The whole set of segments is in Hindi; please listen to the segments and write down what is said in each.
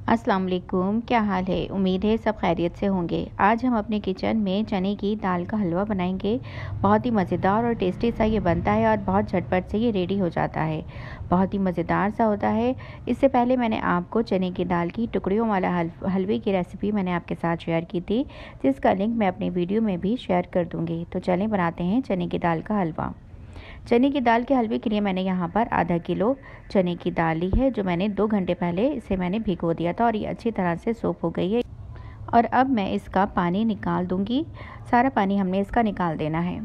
अस्सलाम वालेकुम, क्या हाल है। उम्मीद है सब खैरियत से होंगे। आज हम अपने किचन में चने की दाल का हलवा बनाएंगे। बहुत ही मज़ेदार और टेस्टी सा ये बनता है और बहुत झटपट से ये रेडी हो जाता है। बहुत ही मज़ेदार सा होता है। इससे पहले मैंने आपको चने की दाल की टुकड़ियों वाला हलवे की रेसिपी मैंने आपके साथ शेयर की थी, जिसका लिंक मैं अपने वीडियो में भी शेयर कर दूँगी। तो चलें बनाते हैं चने की दाल का हलवा। चने की दाल के हलवे के लिए मैंने यहाँ पर आधा किलो चने की दाल ली है, जो मैंने 2 घंटे पहले इसे मैंने भिगो दिया था और ये अच्छी तरह से सोख हो गई है। और अब मैं इसका पानी निकाल दूँगी। सारा पानी हमने इसका निकाल देना है।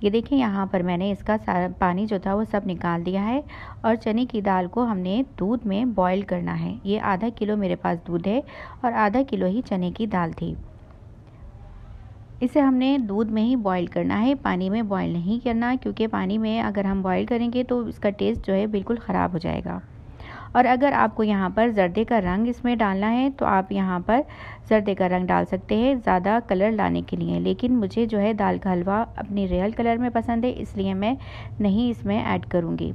ये देखिए, यहाँ पर मैंने इसका सारा पानी जो था वो सब निकाल दिया है। और चने की दाल को हमने दूध में बॉईल करना है। ये आधा किलो मेरे पास दूध है और आधा किलो ही चने की दाल थी। इसे हमने दूध में ही बॉईल करना है, पानी में बॉईल नहीं करना, क्योंकि पानी में अगर हम बॉईल करेंगे तो इसका टेस्ट जो है बिल्कुल ख़राब हो जाएगा। और अगर आपको यहाँ पर ज़र्दे का रंग इसमें डालना है तो आप यहाँ पर ज़र्दे का रंग डाल सकते हैं ज़्यादा कलर लाने के लिए, लेकिन मुझे जो है दाल का हलवा अपनी रियल कलर में पसंद है, इसलिए मैं नहीं इसमें ऐड करूँगी।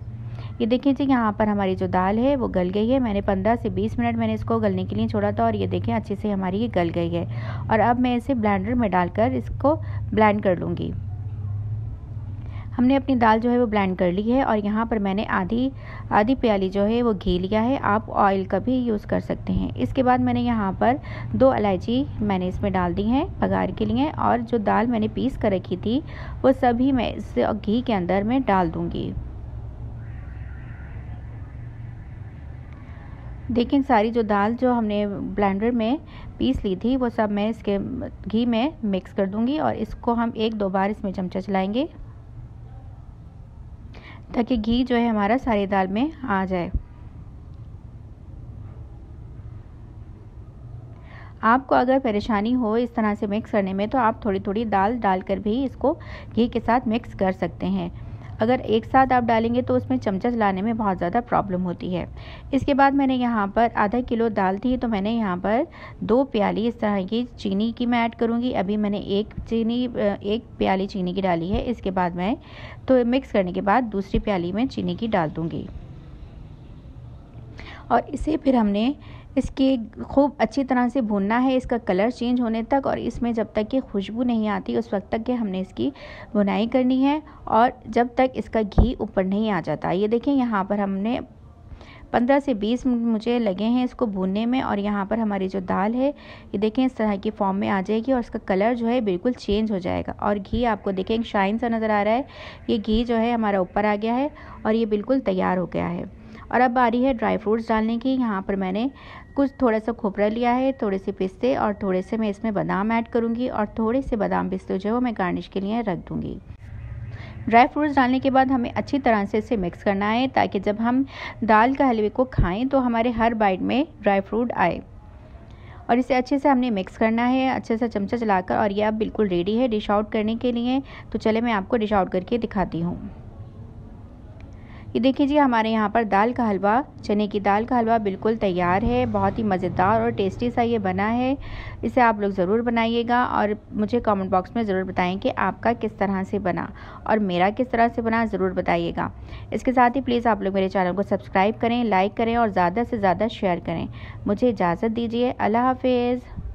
ये देखिए जी, यहाँ पर हमारी जो दाल है वो गल गई है। मैंने 15 से 20 मिनट मैंने इसको गलने के लिए छोड़ा था और ये देखें अच्छे से हमारी ये गल गई है। और अब मैं इसे ब्लेंडर में डालकर इसको ब्लेंड कर लूँगी। हमने अपनी दाल जो है वो ब्लेंड कर ली है और यहाँ पर मैंने आधी प्याली जो है वो घी लिया है। आप ऑयल का भी यूज़ कर सकते हैं। इसके बाद मैंने यहाँ पर 2 इलायची मैंने इसमें डाल दी हैं बघार के लिए, और जो दाल मैंने पीस कर रखी थी वो सभी मैं इस घी के अंदर में डाल दूँगी। देखिए, सारी जो दाल जो हमने ब्लेंडर में पीस ली थी वो सब मैं इसके घी में मिक्स कर दूंगी और इसको हम 1-2 बार इसमें चमचा चलाएंगे, ताकि घी जो है हमारा सारी दाल में आ जाए। आपको अगर परेशानी हो इस तरह से मिक्स करने में तो आप थोड़ी थोड़ी दाल डालकर भी इसको घी के साथ मिक्स कर सकते हैं। अगर एक साथ आप डालेंगे तो उसमें चमचा चलाने में बहुत ज़्यादा प्रॉब्लम होती है। इसके बाद मैंने यहाँ पर आधा किलो दाल थी तो मैंने यहाँ पर 2 प्याली इस तरह की चीनी की मैं ऐड करूँगी। अभी मैंने एक प्याली चीनी की डाली है। इसके बाद मैं तो मिक्स करने के बाद दूसरी प्याली में चीनी की डाल दूँगी और इसे फिर हमने इसकी खूब अच्छी तरह से भूनना है, इसका कलर चेंज होने तक। और इसमें जब तक कि खुशबू नहीं आती उस वक्त तक कि हमने इसकी भुनाई करनी है, और जब तक इसका घी ऊपर नहीं आ जाता। ये देखें, यहाँ पर हमने 15 से 20 मिनट मुझे लगे हैं इसको भूनने में। और यहाँ पर हमारी जो दाल है ये देखें इस तरह की फॉर्म में आ जाएगी और इसका कलर जो है बिल्कुल चेंज हो जाएगा। और घी आपको देखें एक शाइन सा नज़र आ रहा है। ये घी जो है हमारा ऊपर आ गया है और ये बिल्कुल तैयार हो गया है। और अब बारी है ड्राई फ्रूट्स डालने की। यहाँ पर मैंने थोड़ा सा खोपरा लिया है, थोड़े से पिस्ते और थोड़े से मैं इसमें बादाम ऐड करूँगी, और थोड़े से बादाम पिस्ते जो है वो मैं गार्निश के लिए रख दूँगी। ड्राई फ्रूट्स डालने के बाद हमें अच्छी तरह से इसे मिक्स करना है, ताकि जब हम दाल का हलवे को खाएं तो हमारे हर बाइट में ड्राई फ्रूट आए। और इसे अच्छे से हमने मिक्स करना है अच्छे से चमचा चलाकर। और ये अब बिल्कुल रेडी है डिश आउट करने के लिए। तो चले मैं आपको डिश आउट करके दिखाती हूँ। ये देखिए जी, हमारे यहाँ पर दाल का हलवा, चने की दाल का हलवा बिल्कुल तैयार है। बहुत ही मज़ेदार और टेस्टी सा ये बना है। इसे आप लोग ज़रूर बनाइएगा और मुझे कमेंट बॉक्स में ज़रूर बताएं कि आपका किस तरह से बना और मेरा किस तरह से बना, ज़रूर बताइएगा। इसके साथ ही प्लीज़ आप लोग मेरे चैनल को सब्सक्राइब करें, लाइक करें और ज़्यादा से ज़्यादा शेयर करें। मुझे इजाज़त दीजिए। अल्लाह हाफिज़।